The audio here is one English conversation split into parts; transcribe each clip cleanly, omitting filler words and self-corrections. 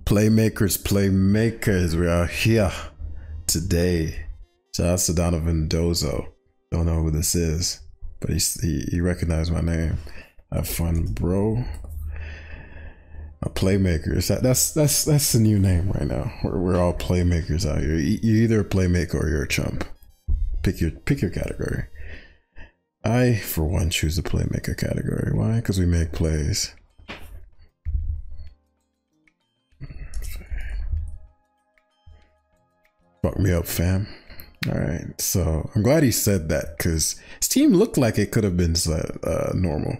Playmakers, we are here today. Shout out to Donovan Dozo. Don't know who this is, but he recognized my name. Have fun, bro. A playmakers. That's the new name right now. We're all playmakers out here. You're either a playmaker or you're a chump. Pick your category. I, for one, choose the playmaker category. Why? Because we make plays. Fuck me up, fam. All right, so I'm glad he said that because his team looked like it could have been normal,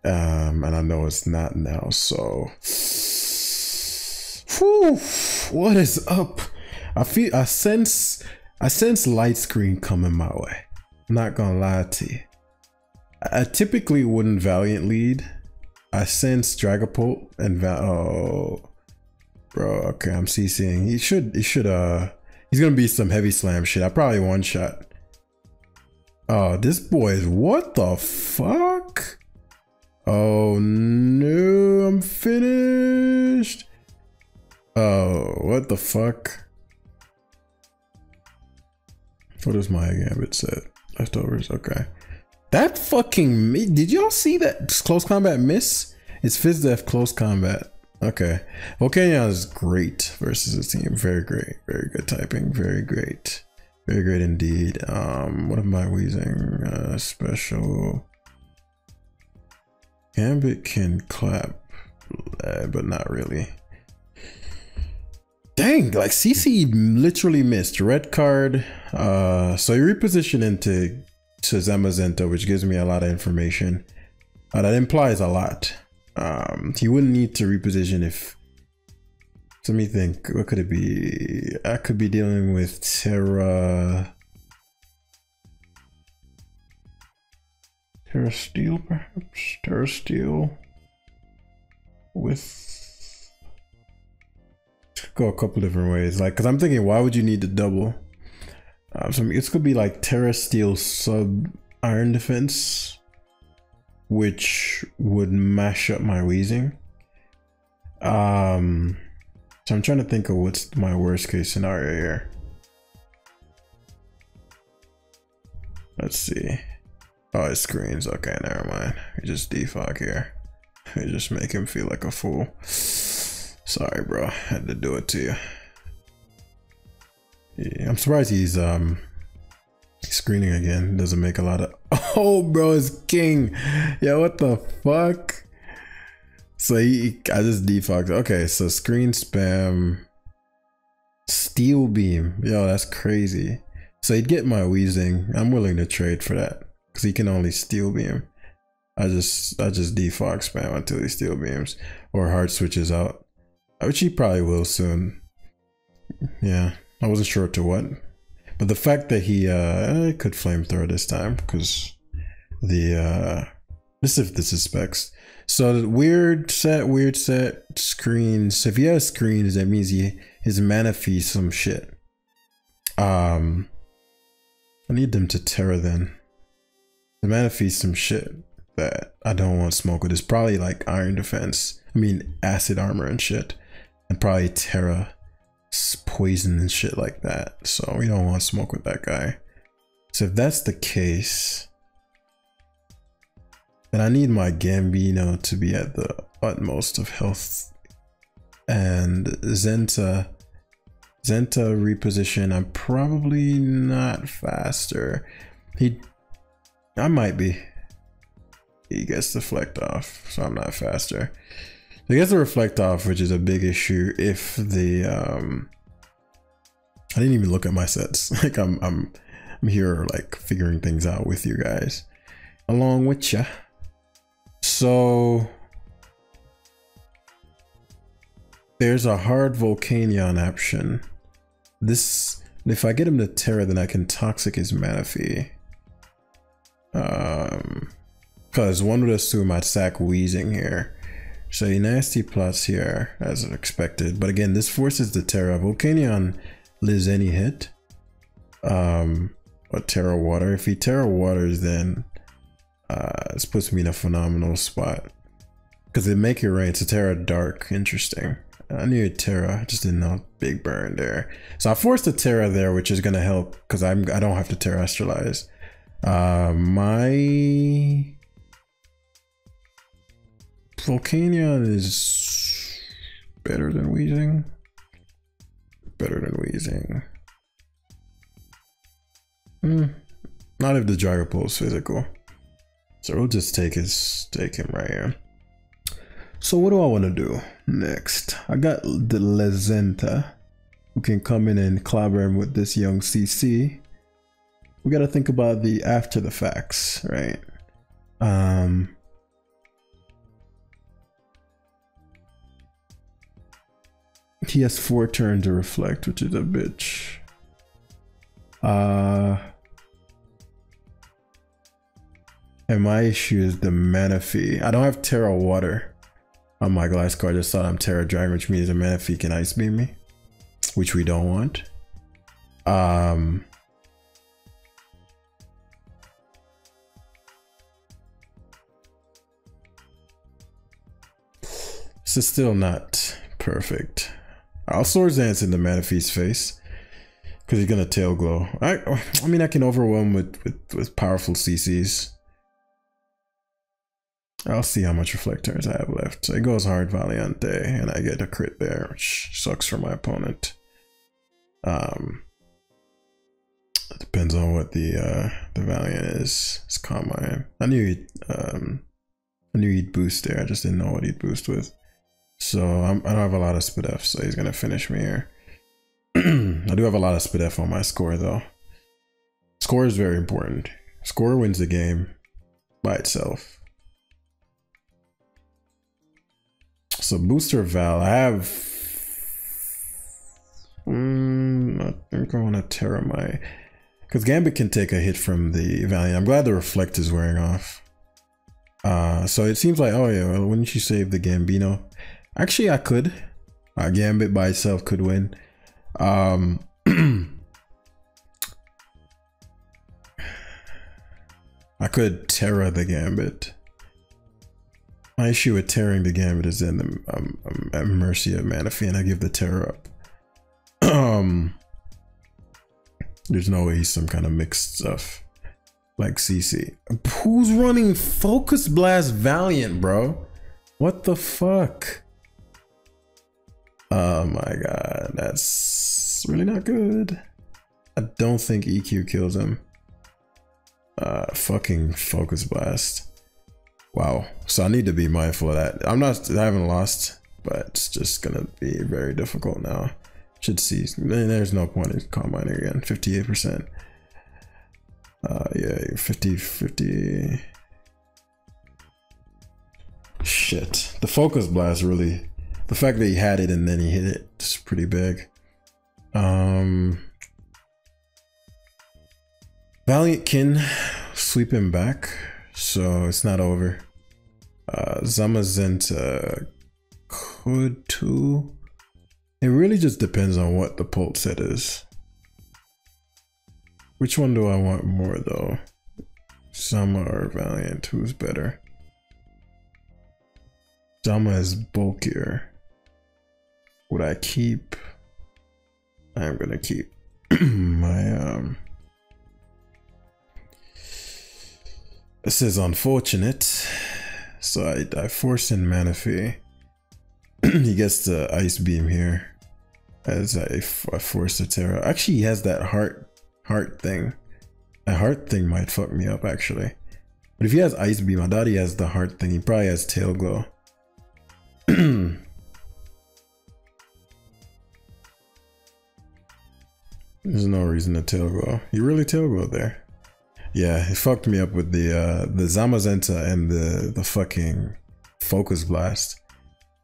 and I know it's not now. So, whew, what is up? I sense light screen coming my way. I'm not gonna lie to you. I typically wouldn't Valiant lead. I sense Dragapult and oh, bro. Okay, I'm CCing. He's gonna be some heavy slam shit. I probably one shot. Oh, this boy is what the fuck? Oh no, I'm finished. Oh, what the fuck? What does my gambit set? Leftovers, okay. That fucking did y'all see that close combat miss? It's Fizdef close combat. Okay. Volcanion is great versus his team. Very great. Very good typing. Very great. Very great indeed. What am I wheezing? Special. Gambit can clap, but not really. Dang, like CC literally missed. Red card. So you reposition into Zamazenta, which gives me a lot of information. That implies a lot. He wouldn't need to reposition if. Let me think. What could it be? I could be dealing with Terra Steel, perhaps. Terra Steel with. Go a couple different ways, like, because I'm thinking, why would you need to double? So it could be like Terra Steel sub Iron Defense, which would mash up my wheezing. So I'm trying to think of what's my worst case scenario here. Let's see. Oh, it screens. Okay, never mind. We just defog here. We just make him feel like a fool. Sorry, bro. I had to do it to you. Yeah, I'm surprised he's screening again. Doesn't make a lot of. Oh, bro, it's king. Yeah, what the fuck? So I just defogged. Okay, so screen spam, steel beam. Yo, that's crazy. So he'd get my wheezing. I'm willing to trade for that because he can only steel beam. I just defog spam until he steel beams or hard switches out. Which he probably will soon. Yeah, I wasn't sure to what, but the fact that he could flamethrower this time because the this is specs. So the weird set screens. If he has screens, that means his mana fee some shit. I need them to Terra then. The mana fee some shit that I don't want to smoke with. It's probably like Iron Defense. I mean acid armor and shit. And probably Terra poison and shit like that. So we don't want to smoke with that guy. So if that's the case, then I need my Gambino to be at the utmost of health. And Zenta reposition, I'm probably not faster. I might be. He gets deflect off, so I'm not faster. I guess the reflect off, which is a big issue if the I didn't even look at my sets. Like I'm here like figuring things out with you guys along with ya. So there's a hard Volcanion option. This, if I get him to Terra, then I can toxic his mana fee. Because one would assume I'd sack wheezing here. So he nasty plots here as expected, but again, this forces the Terra. Volcanion lives any hit. Or Terra Water. If he Terra Waters, then this puts me in a phenomenal spot because it make it rain. It's a Terra Dark. Interesting. I knew Terra. I just didn't know big burn there. So I forced a Terra there, which is gonna help because I don't have to Terra Astralize. My Volcanion is better than Wheezing. Better than Wheezing. Not if the Dragapult is physical. So we'll just take him right here. So what do I want to do next? I got the Lezenta, who can come in and collaborate with this young CC. We got to think about the after the facts, right? He has 4 turns to reflect, which is a bitch. And my issue is the Manaphy. I don't have Terra Water on my glass card. I just thought I'm Terra Dragon, which means the Manaphy can Ice Beam me, which we don't want. This is still not perfect. I'll Swords Dance in the Manaphy's face because he's gonna Tail Glow. I mean, I can overwhelm with powerful CCs. I'll see how much reflect turns I have left. So it goes hard Valiante, and I get a crit there, which sucks for my opponent. It depends on what the Valiant is. It's Carmine. I knew he'd boost there. I just didn't know what he'd boost with. So I don't have a lot of Spit F, so he's gonna finish me here. I do have a lot of Spit F on my score though. Score is very important. Score wins the game by itself. So booster Val, I have. I think I want to Terra my, because Gambit can take a hit from the Valiant. I'm glad the Reflect is wearing off. So it seems like, oh yeah, well, wouldn't you save the Gambino? Actually, I could. Gambit by itself could win. I could Terra the Gambit. My issue with tearing the Gambit is then I'm at mercy of Manaphy and I give the Terra up. There's no way he's some kind of mixed stuff like CC. Who's running Focus Blast Valiant, bro? What the fuck? Oh my god, that's really not good. I don't think EQ kills him. Fucking Focus Blast. Wow. So I need to be mindful of that. I haven't lost, but it's just gonna be very difficult now. Should see. There's no point in combining again. 58%. Yeah, 50. Shit. The Focus Blast really. The fact that he had it and then he hit it is pretty big. Valiant can sweep him back, so it's not over. Zamazenta could too. It really just depends on what the Pult set is. Which one do I want more though? Zama or Valiant? Who's better? Zama is bulkier. Would I keep? I'm gonna keep my This is unfortunate. So I forced in Manaphy. He gets the Ice Beam here as I force the Terra. Actually, he has that heart thing. That heart thing might fuck me up actually. But if he has Ice Beam, I doubt he has the heart thing. He probably has Tail Glow. There's no reason to Tail Glow. You really Tail Glow there. Yeah, he fucked me up with the Zamazenta and the fucking Focus Blast.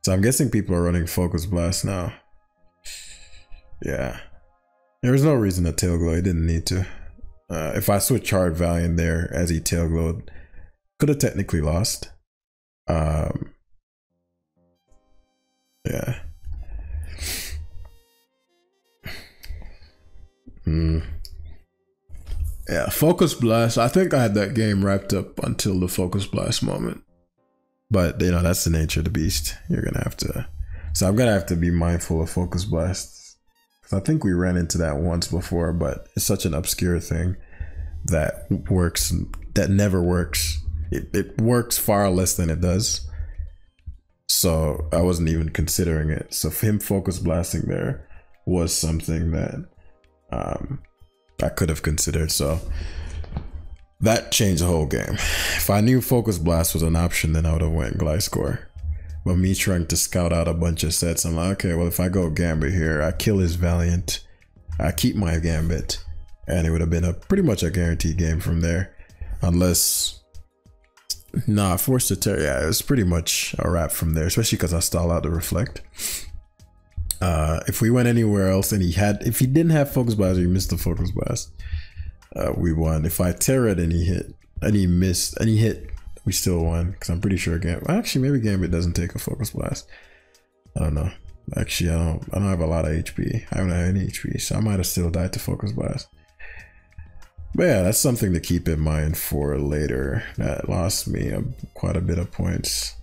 So I'm guessing people are running Focus Blast now. Yeah. There was no reason to Tail Glow. He didn't need to. If I switch Hard Valiant there as he Tail Glowed, could have technically lost. Yeah. Yeah, Focus Blast. I think I had that game wrapped up until the Focus Blast moment. But, you know, that's the nature of the beast. You're going to have to So I'm gonna have to be mindful of Focus Blast. I think we ran into that once before, but it's such an obscure thing that works, that never works. It works far less than it does. So I wasn't even considering it. So for him Focus Blasting there was something that I could have considered. So that changed the whole game. If I knew Focus Blast was an option, then I would have went Gliscor. But me trying to scout out a bunch of sets, I'm like, okay, well, if I go Gambit here, I kill his Valiant, I keep my Gambit, and it would have been pretty much a guaranteed game from there. Unless, nah, Force to Terror, yeah, it was pretty much a wrap from there, especially because I stalled out the Reflect. If we went anywhere else and if he didn't have Focus Blast or he missed the Focus Blast, we won. If I Terra'd and he hit, and he missed, and he hit, we still won, because I'm pretty sure actually maybe Gambit doesn't take a Focus Blast. I don't know. Actually, I don't have a lot of HP. I don't have any HP, so I might have still died to Focus Blast. But yeah, that's something to keep in mind for later. That lost me quite a bit of points.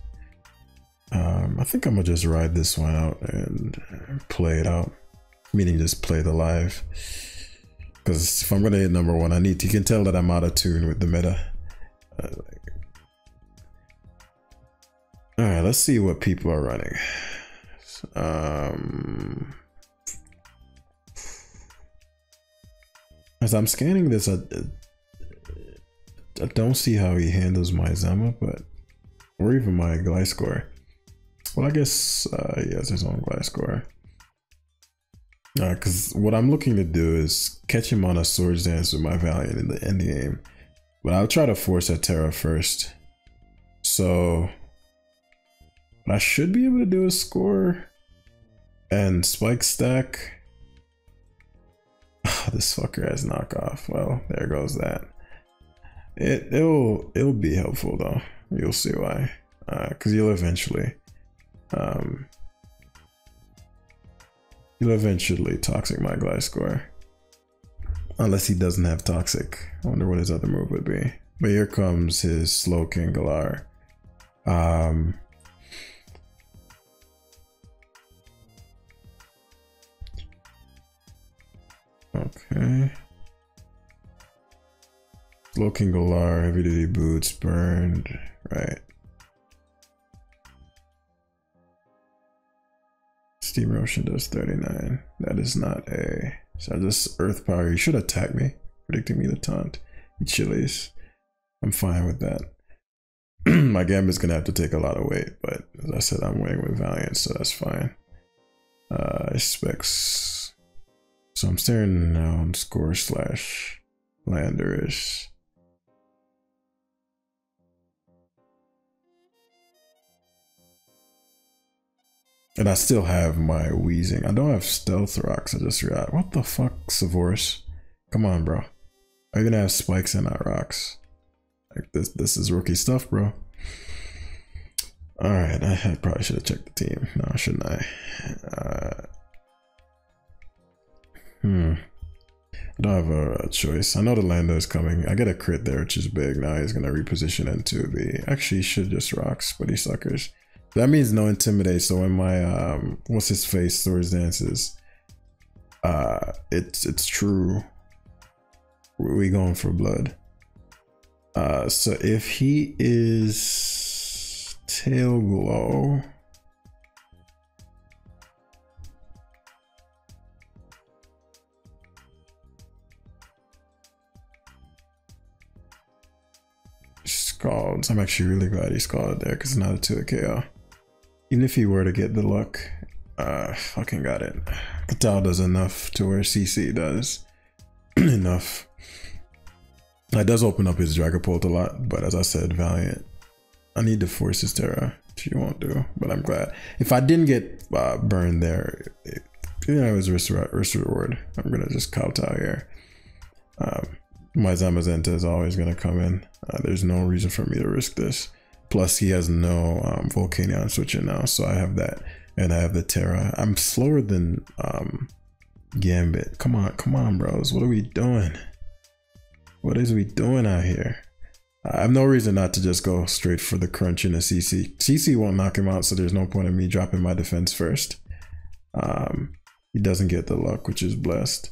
I think I'm gonna just ride this one out and play it out, meaning just play the live. Because if I'm gonna hit number one, you can tell that I'm out of tune with the meta. All right, let's see what people are running. As I'm scanning this, I don't see how he handles my Zama, or even my Gliscor. Well, I guess he has his own Gliscor. Because what I'm looking to do is catch him on a Swords Dance with my Valiant in the end game. But I'll try to force a Terra first. So I should be able to do a score and Spike Stack. Oh, this fucker has knockoff. Well, there goes that. It'll be helpful though. You'll see why. Because you'll eventually toxic my Gliscor. Unless he doesn't have toxic. I wonder what his other move would be. But here comes his Slow King Galar. Okay. Slow King Galar, heavy duty boots, burned, right. Steam Roshan does 39. That is not a. So I just Earth Power. You should attack me, predicting me the taunt. He chilies. I'm fine with that. My Gambit's gonna have to take a lot of weight, but as I said, I'm winning with Valiant, so that's fine. Specs. So I'm staring now on score / Landers. And I still have my Wheezing. I don't have Stealth Rocks. I just realized. What the fuck, Savorce? Come on, bro. Are you gonna have spikes and not rocks? Like this is rookie stuff, bro. All right, I probably should have checked the team. No, shouldn't I? I don't have a choice. I know the Lando is coming. I get a crit there, which is big. Now he's gonna reposition into the. Actually, he should just rocks, but he suckers. That means no Intimidate. So when my what's his face Swords dances, it's true. We going for blood. So if he is Tail Glow, Scalds. I'm actually really glad he Scalded there because it's not a 2 KO. Even if he were to get the luck, fucking got it. Katal does enough to where CC does enough. That does open up his Dragapult a lot, but as I said, Valiant. I need to force his Terra, which you won't do, but I'm glad. If I didn't get burned there, it was risk reward. I'm gonna just kowtow here. My Zamazenta is always gonna come in. There's no reason for me to risk this. Plus, he has no Volcanion switching now, so I have that, and I have the Terra. I'm slower than Gambit. Come on, bros. What are we doing? What is we doing out here? I have no reason not to just go straight for the crunch in a CC. CC won't knock him out, so there's no point in me dropping my defense first. He doesn't get the luck, which is blessed.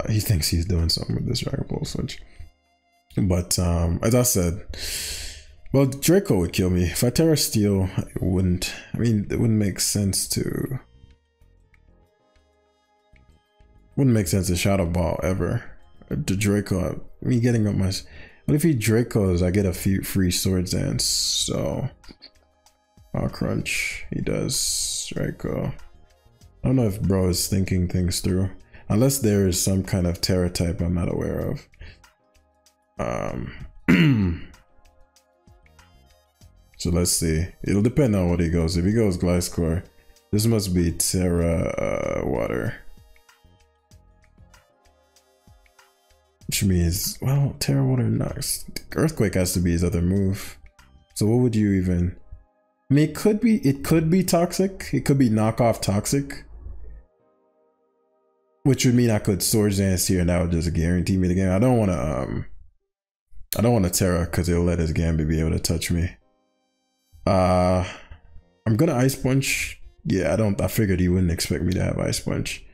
He thinks he's doing something with this Dragon Pulse switch. But as I said, well, Draco would kill me. If I Terra Steel, it wouldn't. I mean, it wouldn't make sense to. Wouldn't make sense to Shadow Ball ever. To Draco, me getting up my. What if he Dracos? I get a few free Swords Dance. So I'll crunch. He does Draco. I don't know if bro is thinking things through. Unless there is some kind of Terra type I'm not aware of. So let's see. It'll depend on what he goes. If he goes Gliscor, this must be Terra Water. Which means, well, Terra Water knocks. Earthquake has to be his other move. So what would you even... I mean, it could be Toxic. It could be knockoff Toxic. Which would mean I could Swords Dance here and that would just guarantee me the game. I don't want to Terra because it'll let his Gambit be able to touch me. I'm gonna Ice Punch. Yeah, I figured he wouldn't expect me to have Ice Punch.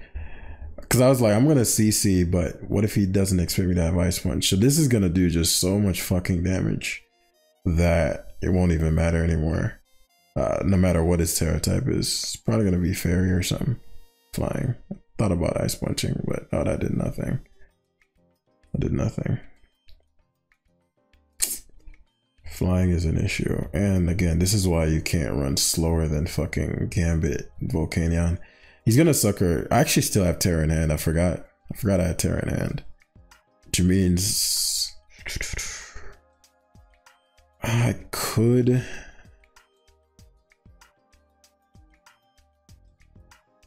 Cause I was like, I'm gonna CC, but what if he doesn't expect me to have Ice Punch? So this is gonna do just so much fucking damage that it won't even matter anymore. No matter what his Terra type is. It's probably gonna be Fairy or something. Flying. I thought about Ice Punching, but oh, that did nothing. I did nothing. Flying is an issue. And again, this is why you can't run slower than fucking Gambit Volcanion. He's gonna sucker. I actually still have Terra in hand. I forgot I had Terra in hand. Which means I could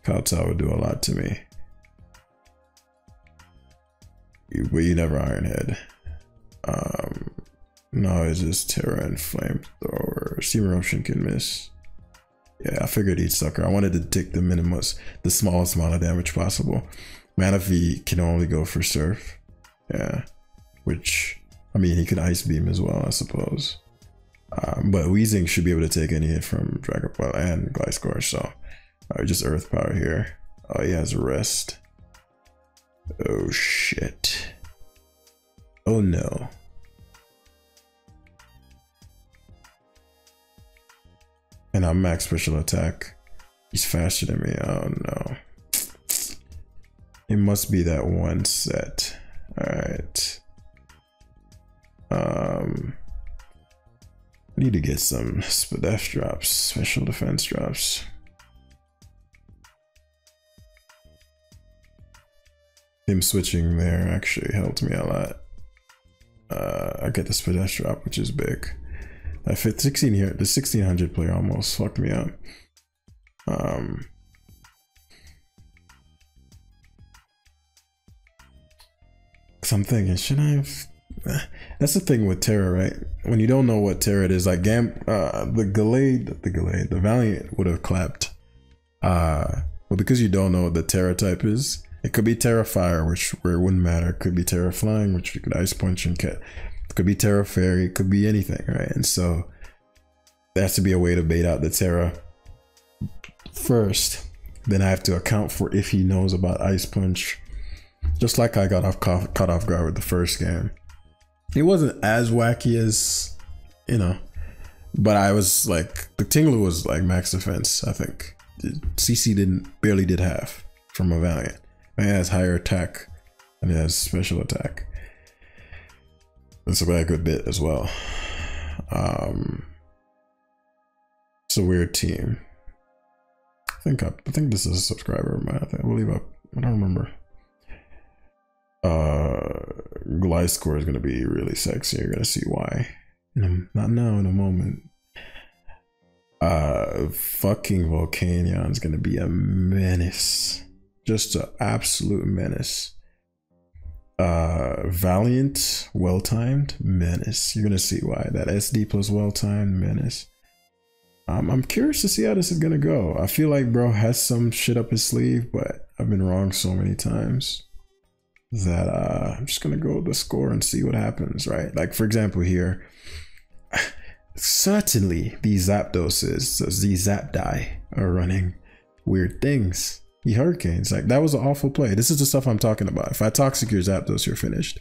Kowtow would do a lot to me. But you never Ironhead. No, it's just Terra and Flamethrower. Steam Eruption can miss. Yeah, I figured he'd sucker. I wanted to take the smallest amount of damage possible. Manaphy can only go for Surf. Yeah, which, I mean, he could Ice Beam as well, I suppose. But Weezing should be able to take any hit from Dragon Ball and Gliscor, so just Earth Power here. Oh, he has Rest. Oh shit. Oh no. And I'm max special attack. He's faster than me. Oh no. It must be that one set. Alright. I need to get some Spadef drops, special defense drops. Him switching there actually helped me a lot. I get the Spadef drop, which is big. I fit 16 here. The 1600 player almost fucked me up. Cause I'm thinking, should I have? That's the thing with Terra, right? When you don't know what Terra it is, like the Valiant would have clapped. But because you don't know what the Terra type is, it could be Terra Fire, where it wouldn't matter. It could be Terra Flying, which you could Ice Punch and Cat. It could be Terra Fairy, it could be anything, right? And so there has to be a way to bait out the Terra first. Then I have to account for if he knows about Ice Punch. Just like I got caught off guard with the first game. It wasn't as wacky as, you know, but I was like, the Tinglu was like max defense, I think. CC barely did half from a Valiant. It has higher attack and it has special attack. That's a good bit as well. It's a weird team. I think this is a subscriber of mine. I believe I don't remember. Gliscor is gonna be really sexy. You're gonna see why. Not now, in a moment. Fucking Volcanion is gonna be a menace. Just an absolute menace. Valiant, well-timed, menace. You're gonna see why. That SD plus well-timed, menace. I'm curious to see how this is gonna go. I feel like bro has some shit up his sleeve, but I've been wrong so many times. that I'm just gonna go with the score and see what happens, right? Like for example here, certainly these Zapdoses, these Zapdie are running weird things. He Hurricanes, like that was an awful play. This is the stuff I'm talking about. If I Toxic your Zapdos, you're finished.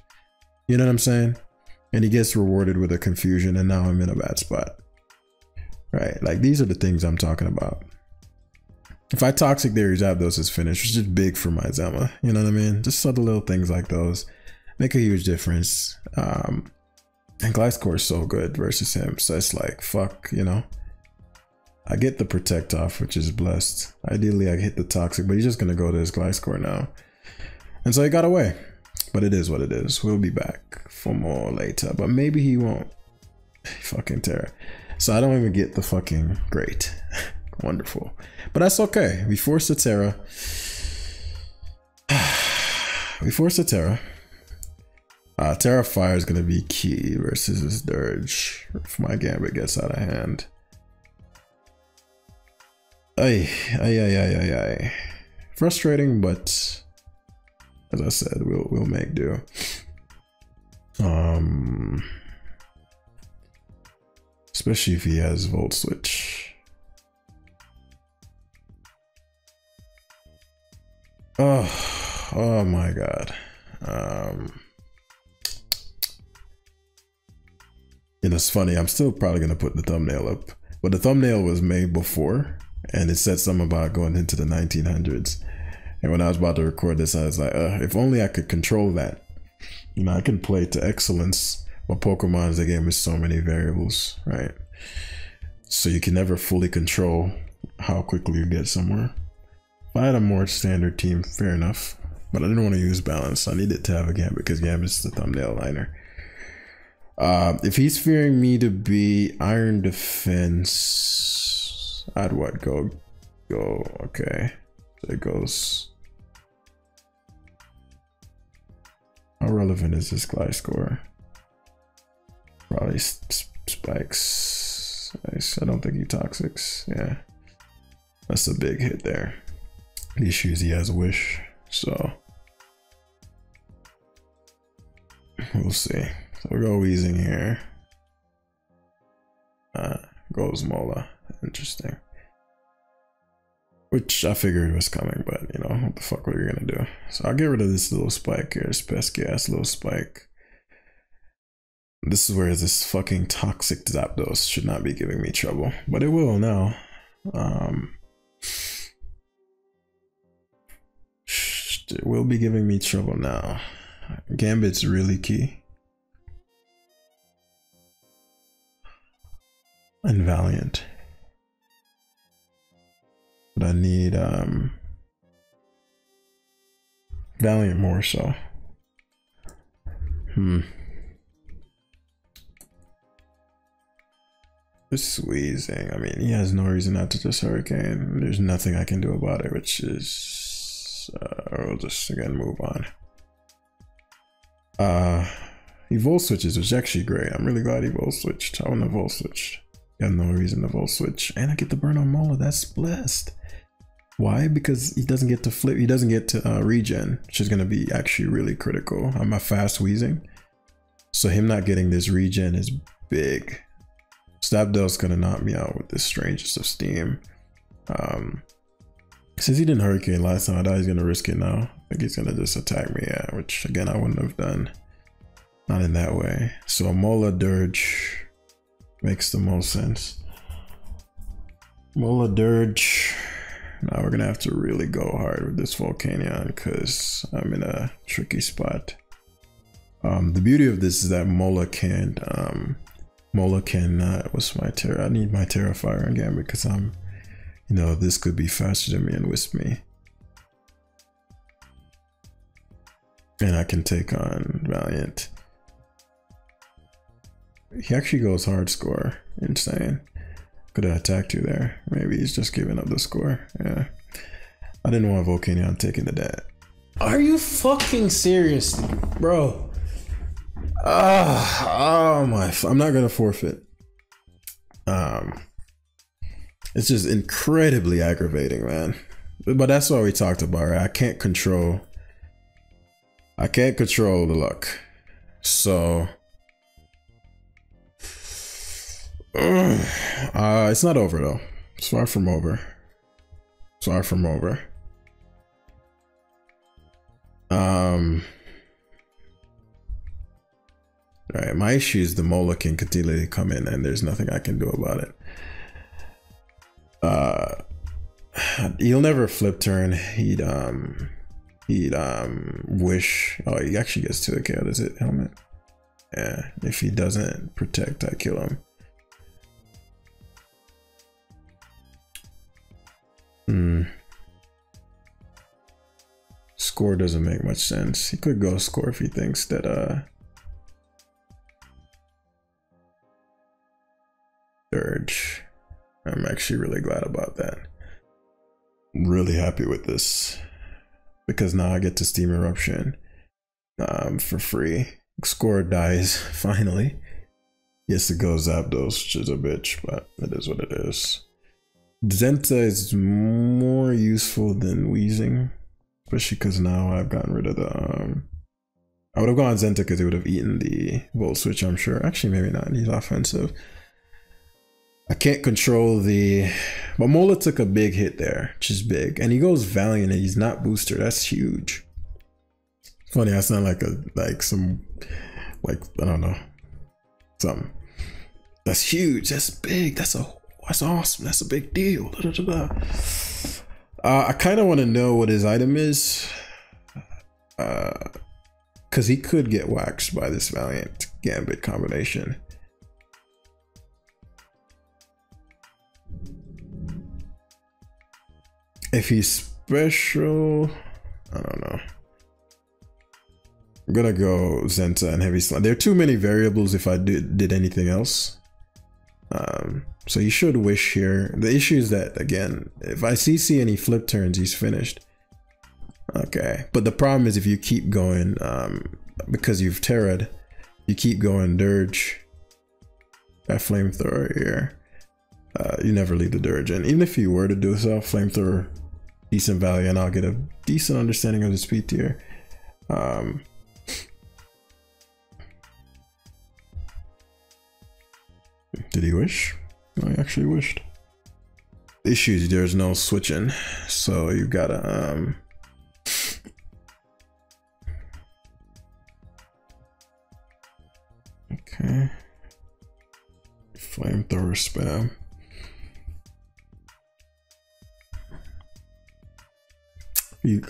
You know what I'm saying? And he gets rewarded with a confusion, and now I'm in a bad spot. Right? Like these are the things I'm talking about. If I Toxic their Zapdos is finished, which is just big for my Zema. You know what I mean? Just subtle little things like those make a huge difference. And Gliscor is so good versus him, so it's like fuck, you know. I get the Protect off, which is blessed. Ideally, I hit the Toxic, but he's just gonna go to his Gliscor now, and so he got away. But it is what it is. We'll be back for more later, but maybe he won't. Fucking Terra. So I don't even get the fucking great. Wonderful, but that's okay. We forced the Terra. We forced the Terra. Terra Fire is gonna be key versus this Dirge if my Gambit gets out of hand. Ay. Frustrating, but as I said, we'll make do. Especially if he has Volt Switch. Oh my god. You know, it's funny, I'm still probably gonna put the thumbnail up, but the thumbnail was made before and it said something about going into the 1900s. And when I was about to record this, I was like, if only I could control that. You know, I can play to excellence, but Pokemon is a game with so many variables, right? So you can never fully control how quickly you get somewhere. If I had a more standard team, fair enough, but I didn't want to use balance. I needed to have a Gambit because Gambit's the thumbnail liner. If he's fearing me to be Iron Defense, I'd what, go, okay. So it goes. How relevant is this Gliscor? Probably spikes. Nice. I don't think he Toxics. Yeah. That's a big hit there. The issue is he has a Wish, so we'll see. So we'll go Weezing here. Goes Mola. Interesting. Which I figured was coming, but you know, what the fuck were you gonna do? So I'll get rid of this little spike here, this pesky ass little spike. This is where this fucking toxic Zapdos should not be giving me trouble, but it will now. It will be giving me trouble now. Gambit's really key. And Valiant. But I need Valiant more so. This Weezing, I mean, he has no reason not to just Hurricane. There's nothing I can do about it, which is we'll just again move on. He Volt switches, which is actually great. I'm really glad he Volt switched. I wouldn't have Volt switched. He had no reason to Volt switch, and I get the burn on Mola. That's blessed. Why? Because he doesn't get to flip. He doesn't get to regen, which is going to be actually really critical. I'm a fast Weezing, so him not getting this regen is big. Zapdos gonna knock me out with this Strangest of Steam. Since he didn't Hurricane last time, I thought he's gonna risk it now. I think he's gonna just attack me, yeah, which again I wouldn't have done. Not in that way. So Mola Dirge makes the most sense. Mola Dirge. Now we're gonna have to really go hard with this Volcanion because I'm in a tricky spot. The beauty of this is that Mola can't what's my Terra? I need my Terra Fire again because I'm, you know, this could be faster than me and Wisp me. And I can take on Valiant. He actually goes hard score. Insane. Could have attacked you there. Maybe he's just giving up the score. Yeah. I didn't want Volcanion taking the dead. Are you fucking serious, bro? Oh my, I'm not gonna forfeit. It's just incredibly aggravating, man. But that's what we talked about, right? I can't control I can't control the luck. So it's not over though. It's far from over. It's far from over. Alright, my issue is the Mola can continually come in and there's nothing I can do about it. He'll never flip turn. He'd wish. Oh, he actually gets to the KO. Does it helmet? Yeah. If he doesn't protect, I kill him. Score doesn't make much sense. He could go score if he thinks that Dirge. I'm actually really glad about that. I'm really happy with this because now I get to Steam Eruption for free. Score dies finally. Yes, it goes Zapdos, which is a bitch, but it is what it is. Zenta is more useful than Weezing, especially because now I've gotten rid of the I would have gone Zenta because it would have eaten the Volt Switch, I'm sure. Actually, maybe not. He's offensive. I can't control the... But Mola took a big hit there, which is big. And he goes Valiant and he's not booster. That's huge. Funny, that's not like some... Like, I don't know. Something. That's huge. That's big. That's awesome. That's a big deal. I kind of want to know what his item is. Because he could get waxed by this Valiant Gambit combination. If he's special, I don't know. I'm gonna go Zenta and Heavy Slime. There are too many variables if I did anything else. So you should wish here. The issue is that, again, if I CC any flip turns, he's finished. Okay, but the problem is if you keep going, because you've Terra'd, you keep going Dirge. That Flamethrower here. You never leave the Dirge in. Even if you were to do so, Flamethrower, decent value, and I'll get a decent understanding of the speed tier. Did he wish? No, he actually wished. The issue is there's no switching, so you gotta okay. Flamethrower spam.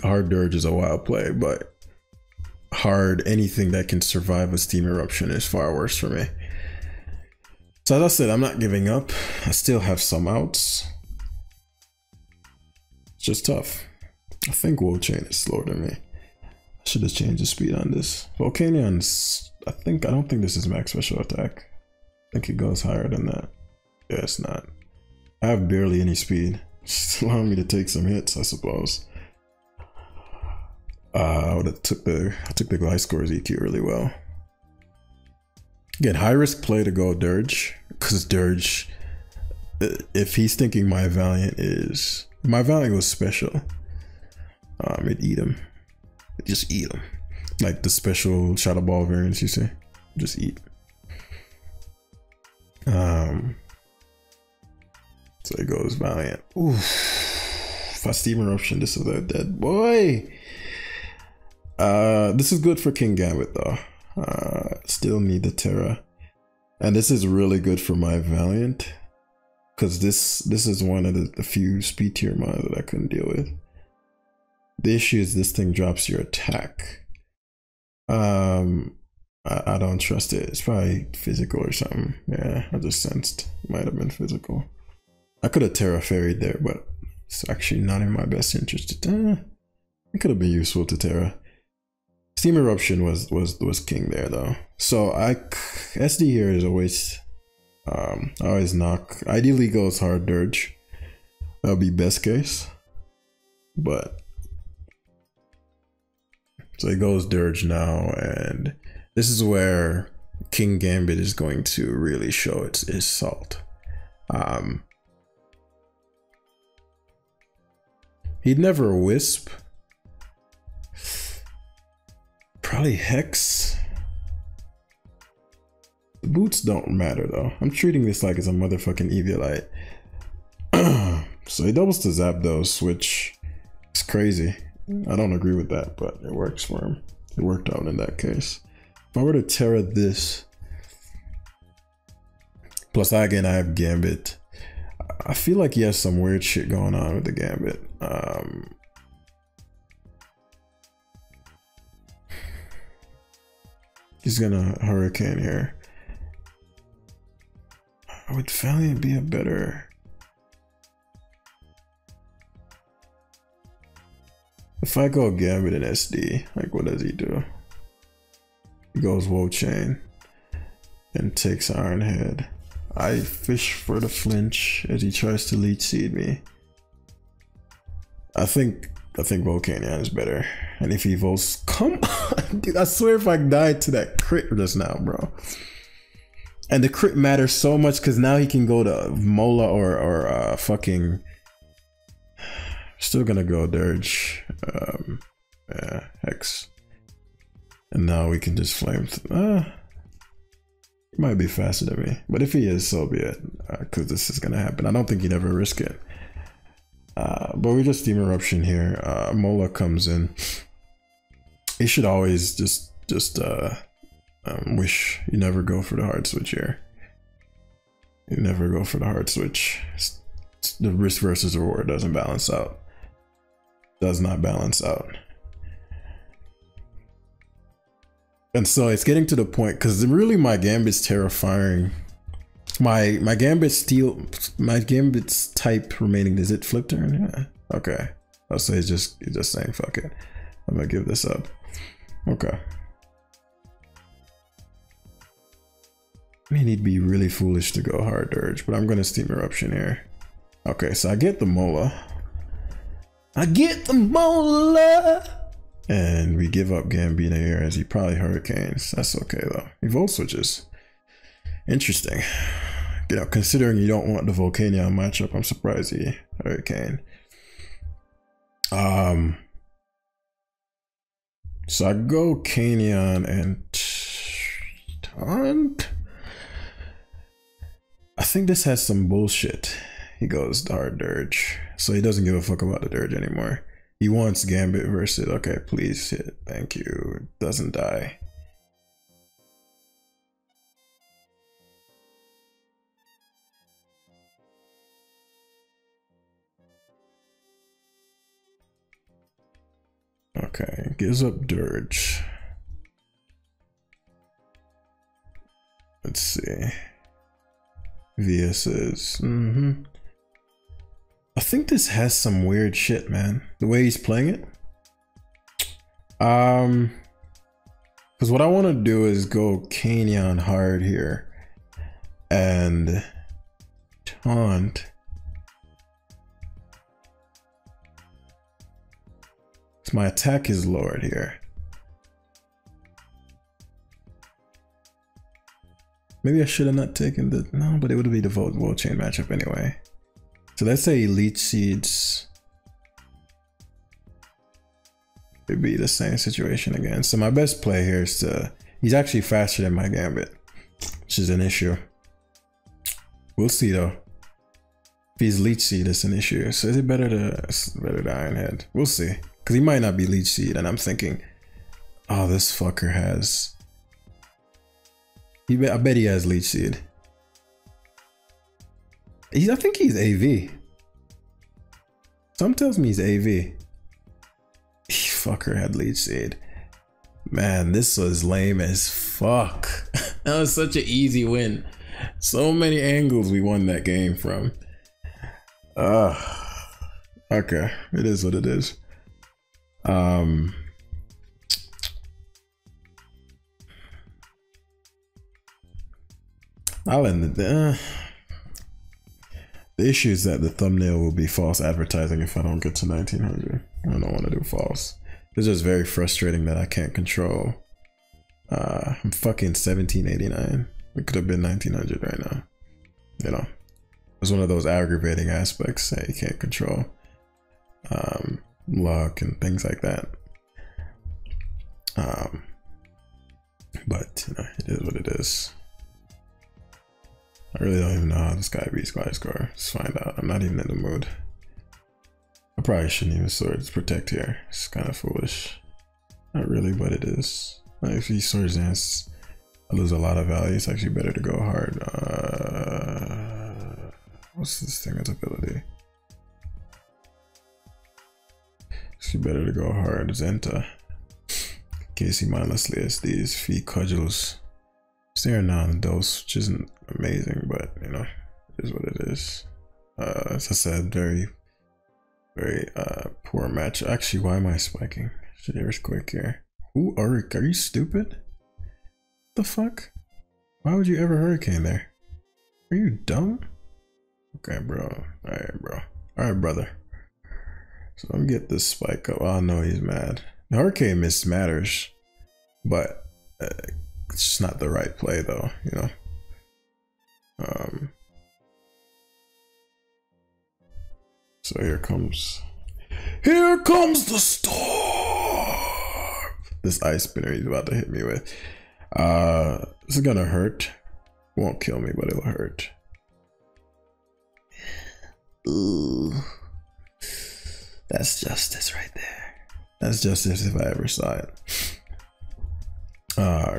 Hard Dirge is a wild play, but hard anything that can survive a Steam Eruption is far worse for me. So as I said, I'm not giving up. I still have some outs. It's just tough. I think Wolf Chain is slower than me. I should have changed the speed on this. Volcanion's, I don't think this is max special attack. I think it goes higher than that. Yeah, it's not. I have barely any speed. Just allowing me to take some hits, I suppose. I took the Glide Scores EQ really well. Again, high risk play to go Dirge, because Dirge, if he's thinking my Valiant was special, it'd eat him. It'd just eat him. Like the special Shadow Ball variants, you see? Just eat. So it goes Valiant. Oof. If I Steam Eruption, this is a dead boy. This is good for King Gambit though. Still need the Terra, and this is really good for my Valiant because this is one of the few speed tier mods that I couldn't deal with. The issue is this thing drops your attack. I don't trust it. It's probably physical or something. Yeah, I just sensed it might have been physical. I could have Terra Fairy'd there, but it's actually not in my best interest. It could have been useful to Terra. Steam Eruption was king there though. So SD here is always always knock. Ideally goes hard Dirge. That'll be best case. But so it goes Dirge now, and this is where King Gambit is going to really show its salt. He'd never Wisp. Probably Hex. The boots don't matter though. I'm treating this like it's a motherfucking Eviolite. So he doubles to Zapdos, which is crazy. I don't agree with that, but it works for him. It worked out in that case. If I were to Terra this, plus again I have Gambit. I feel like he has some weird shit going on with the Gambit. He's gonna Hurricane here. Would Valiant be a better... If I go Gambit and SD, like what does he do? He goes Woe Chain and takes Iron Head. I fish for the flinch as he tries to Leech Seed me. I think Volcanion is better. And if he votes, come on, dude, I swear if I died to that crit just now, bro. And the crit matters so much because now he can go to Mola or fucking... Still gonna go Dirge. Yeah, Hex. And now we can just flame. He might be faster than me, but if he is, so be it. Because this is gonna happen. I don't think he'd ever risk it. But we just Steam Eruption here. Mola comes in. He should always just wish you never go for the hard switch here. You never go for the hard switch. The risk versus reward doesn't balance out. Does not balance out. And so it's getting to the point because really my Gambit's terrifying. My Gambit's type remaining. Is it flip turn? Yeah. Okay. I'll say it's just saying fuck it. I'm gonna give this up. Okay. I mean, he'd be really foolish to go hard Dirge, but I'm gonna Steam Eruption here. Okay, so I get the Mola. And we give up Gambino here as he probably Hurricanes. That's okay though. He Volt switches. Interesting. You know, considering you don't want the Volcanion matchup, I'm surprised he Hurricane. So I go Canyon and Taunt. I think this has some bullshit. He goes hard Dirge. So he doesn't give a fuck about the Dirge anymore. He wants Gambit versus, okay, please hit. Thank you. It doesn't die. Okay, gives up Dirge. Let's see. VS's. I think this has some weird shit, man. The way he's playing it. Because what I want to do is go Canyon hard here and taunt. So my attack is lowered here. Maybe I should have not taken the... No, but it would be the Volt Chain matchup anyway. So let's say Elite Seeds. It'd be the same situation again. So my best play here is to... He's actually faster than my Gambit, which is an issue. We'll see though. If he's Leech Seed, it's an issue. So is it better to Iron Head? We'll see. Because he might not be Leech Seed, and I'm thinking, oh, this fucker has... I bet he has Leech Seed. I think he's AV. Some tells me he's AV. Fucker had Leech Seed. Man, this was lame as fuck. That was such an easy win. So many angles we won that game from. Okay, it is what it is. I'll end it there. The issue is that the thumbnail will be false advertising if I don't get to 1900. I don't want to do false. It's just very frustrating that I can't control. I'm fucking 1789. It could have been 1900 right now. You know, it's one of those aggravating aspects that you can't control. Luck and things like that. But you know, it is what it is. I really don't even know how this guy beats Gliscor. Let's find out. I'm not even in the mood. I probably shouldn't even swords protect here. It's kind of foolish. Not really, but it is. Like, if he swords dance, I lose a lot of value. It's actually better to go hard. What's this thing's ability? It's better to go hard. Zenta. Casey mindlessly as these feet cudgels. Staring down the dose, which isn't amazing, but you know, it is what it is. As I said, very poor match. Actually, why am I spiking? Should earthquake here. Ooh, Urk, are you stupid? The fuck? Why would you ever hurricane there? Are you dumb? Okay, bro. Alright, bro. Alright, brother. So let me get this spike up. Oh no, he's mad. The hurricane miss matters, but it's just not the right play though, you know. So here comes the storm. This ice spinner he's about to hit me with. This is gonna hurt. Won't kill me, but it'll hurt. Ooh, that's justice right there. That's justice if I ever saw it.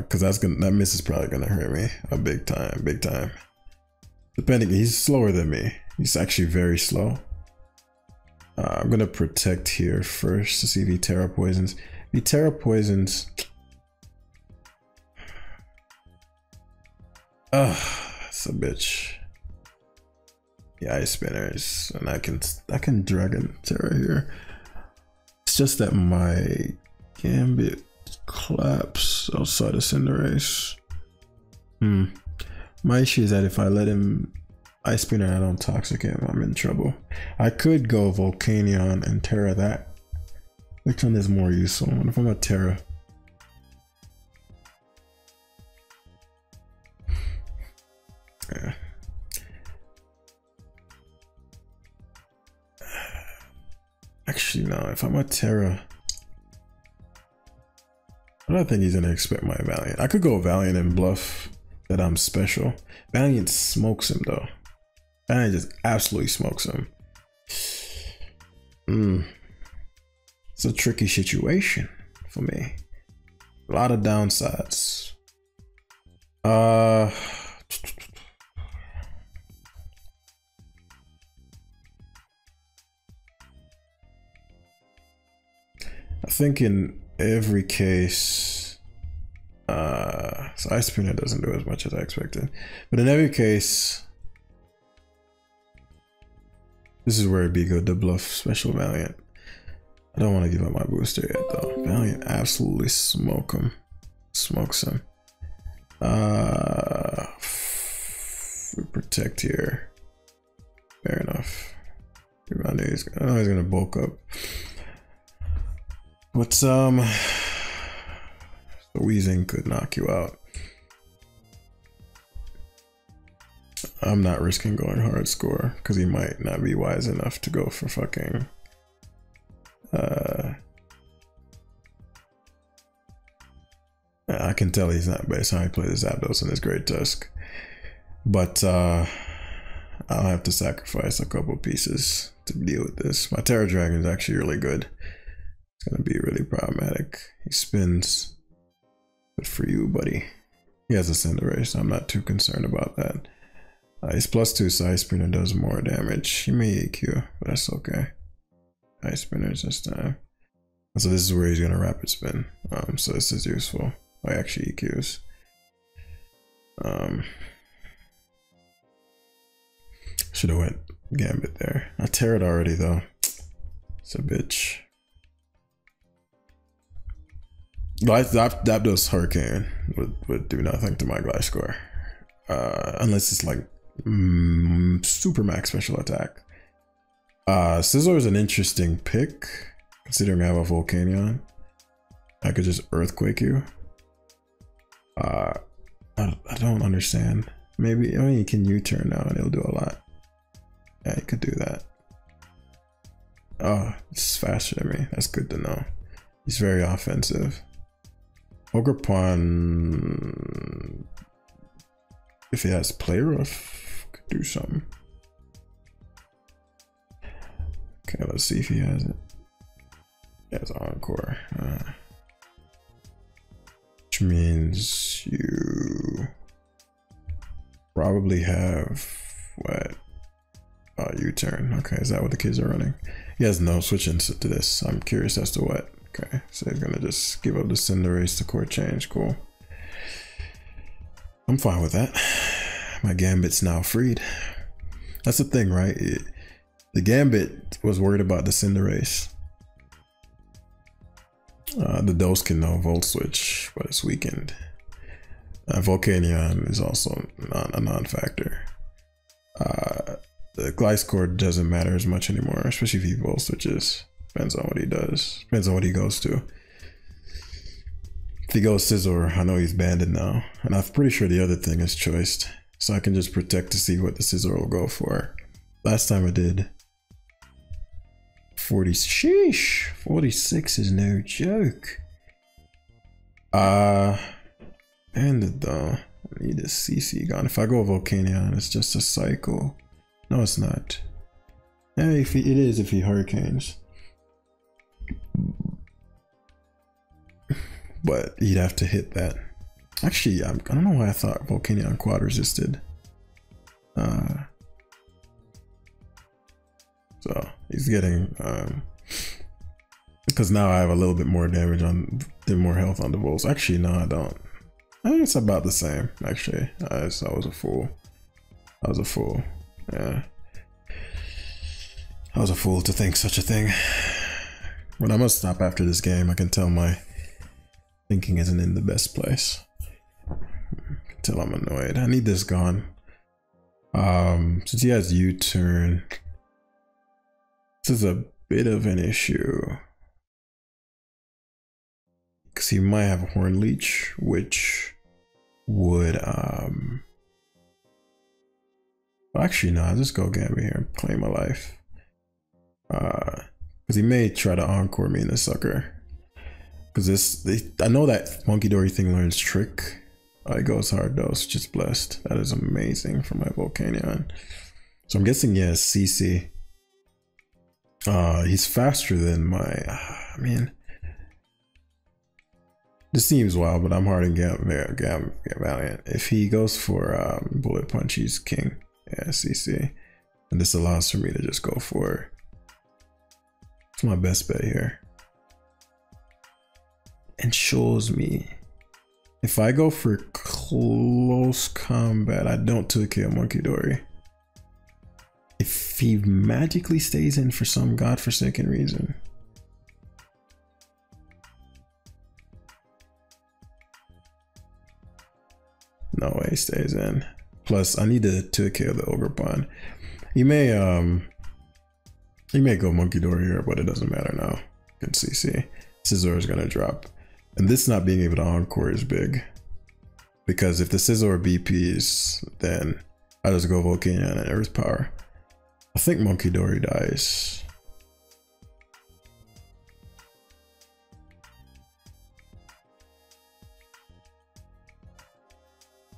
Cause that miss is probably gonna hurt me a big time. Depending, he's slower than me. He's actually very slow. I'm gonna protect here first to see if he Terra poisons. If he Terra poisons, it's a bitch. The ice spinners, and I can Dragon Terra here. It's just that my Gambit collapse outside of Cinderace. My issue is that if I let him Ice Spinner, I don't toxic him, I'm in trouble. I could go Volcanion and Terra that. Which one is more useful? What if I'm a Terra? Yeah. Actually, no, if I'm a Terra, I don't think he's gonna expect my Valiant. I could go Valiant and bluff that I'm special. Valiant smokes him though. Valiant just absolutely smokes him. It's a tricky situation for me. A lot of downsides. I think in every case, so Ice Spinner doesn't do as much as I expected, but in every case, this is where it'd be good to bluff special Valiant. I don't want to give up my booster yet though. Valiant absolutely smokes him. We protect here. Fair enough. I know he's gonna bulk up. But the Wheezing could knock you out. I'm not risking going hard score because he might not be wise enough to go for fucking I can tell he's not based on how he plays Zapdos in his Great Tusk. But I'll have to sacrifice a couple pieces to deal with this. My Terra Dragon is actually really good. It's gonna be really problematic. He spins. Good for you, buddy. He has a Cinderace, so I'm not too concerned about that. He's +2, so Ice Spinner does more damage. He may EQ, but that's okay. Ice Spinners this time. So this is where he's gonna Rapid Spin. So this is useful. I actually EQs. Should have went Gambit there. I Terra'd already though. It's a bitch. Zapdos Hurricane would do nothing to my Gliscor. Unless it's like super max special attack. Scizor is an interesting pick, considering I have a Volcanion. I could just Earthquake you. I don't understand. Maybe, I mean, you can U-turn now and it'll do a lot. Yeah, you could do that. Oh, it's faster than me. That's good to know. He's very offensive. Ogre Pawn, if he has play rough, could do something. Okay, let's see if he has it. He has Encore. Which means you probably have what? U-turn. Okay, is that what the kids are running? He has no switching to this. I'm curious as to what. Okay, so he's gonna just give up the Cinderace to court change. Cool. I'm fine with that. My Gambit's now freed. That's the thing, right? The Gambit was worried about the Cinderace. The Dose can no Volt Switch, but it's weakened. Volcanion is also a non-factor. The Gliscor doesn't matter as much anymore, especially if he Volt Switches. Depends on what he does. Depends on what he goes to. If he goes Scizor, I know he's banded now. And I'm pretty sure the other thing is choiced. So I can just protect to see what the Scizor will go for. Last time I did 40, sheesh, 46 is no joke. And though, I need a CC gone. If I go Volcanion, it's just a cycle. No, it's not. Yeah, it is if he Hurricanes. But he'd have to hit that. Actually, I don't know why I thought Volcanion quad resisted. So he's getting because now I have a little bit more damage on more health on the Volts. Actually, no, I don't. I think it's about the same. Actually, I was a fool. I was a fool. Yeah, I was a fool to think such a thing. But I must stop after this game. I can tell my thinking isn't in the best place. Until I'm annoyed. I need this gone. Since he has U-turn, this is a bit of an issue. Because he might have a Horn Leech, which would well, actually no, I'll just go Gambit here and claim my life. Because he may try to Encore me in the sucker. Because I know that Monkey Dory thing learns Trick. It goes Hard Dose, just blessed. That is amazing for my Volcanion. So I'm guessing he has CC. He's faster than my, I mean, this seems wild, but I'm hard in Valiant. If he goes for Bullet Punch, he's king. Yeah, CC. And this allows for me to just go for, it's my best bet here. And shows me, if I go for close combat, I don't 2K Monkey Dory. If he magically stays in for some godforsaken reason. No way he stays in. Plus, I need to 2K the Ogre Pawn. He may go Monkey Dory here, but it doesn't matter now. You can CC. Scizor is gonna drop. And this not being able to Encore is big. Because if the Scizor BPs, then I just go Volcanion and Earth Power. I think Monkey Dory dies.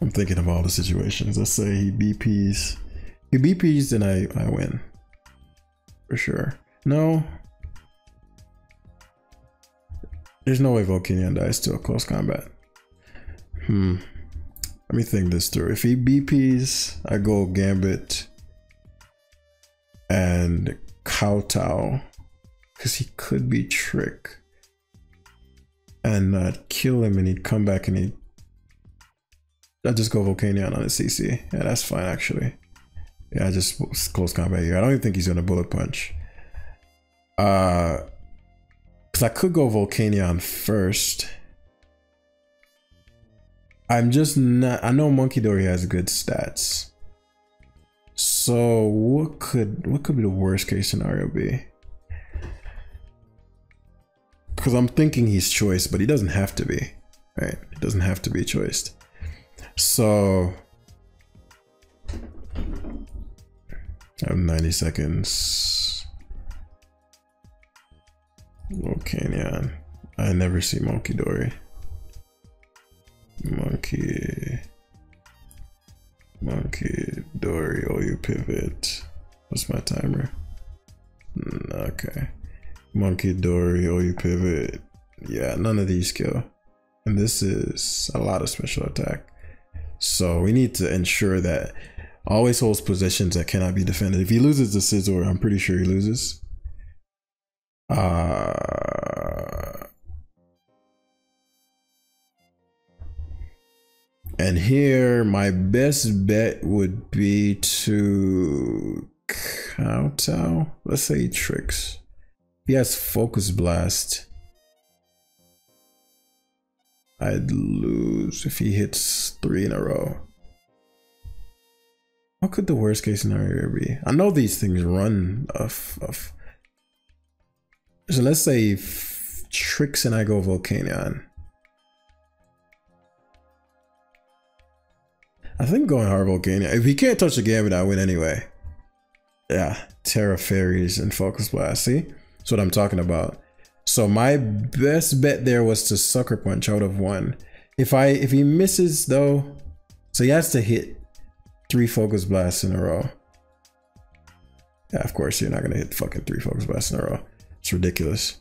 I'm thinking of all the situations. Let's say he BPs. He BPs, then I win. For sure. No. There's no way Volcanion dies to a close combat. Let me think this through. If he BPs, I go Gambit and Kowtow, because he could be Trick and not kill him, and he'd come back and I'd just go Volcanion on his CC. Yeah, that's fine actually. Yeah, just close combat here. I don't even think he's gonna Bullet Punch. Because I could go Volcanion first. I'm just not, I know Monkey Dory has good stats. So what could be the worst case scenario be? Because I'm thinking he's choiced, but he doesn't have to be, right? He doesn't have to be choiced. So I have 90 seconds. Volcanion. I never see Monkey Dory. Monkey, Dory, OU pivot. What's my timer? Okay. Monkey, Dory, OU pivot. Yeah, none of these kill. And this is a lot of special attack. So we need to ensure that always holds positions that cannot be defended. If he loses the Scizor, I'm pretty sure he loses. And here, my best bet would be to kowtow. Let's say he tricks. He has Focus Blast. I'd lose if he hits 3 in a row. What could the worst case scenario be? I know these things run of. So let's say tricks and I go Volcanion. I think going hard Volcanion. If he can't touch the Gambit, I win anyway. Yeah, Terra Fairies and Focus Blast. See? That's what I'm talking about. So my best bet there was to Sucker Punch out of 1. If he misses though, so he has to hit 3 Focus Blasts in a row. Yeah, of course you're not gonna hit fucking 3 Focus Blasts in a row. It's ridiculous.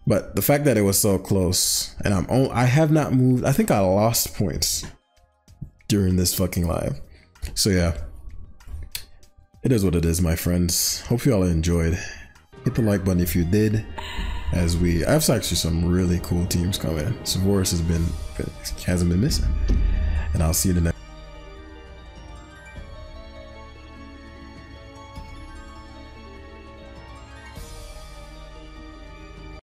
But the fact that it was so close, and I have not moved. I think I lost points during this fucking live. So yeah, it is what it is, my friends. Hope you all enjoyed. Hit the like button if you did. As I have actually some really cool teams coming. Savoris hasn't been missing. And I'll see you in the next.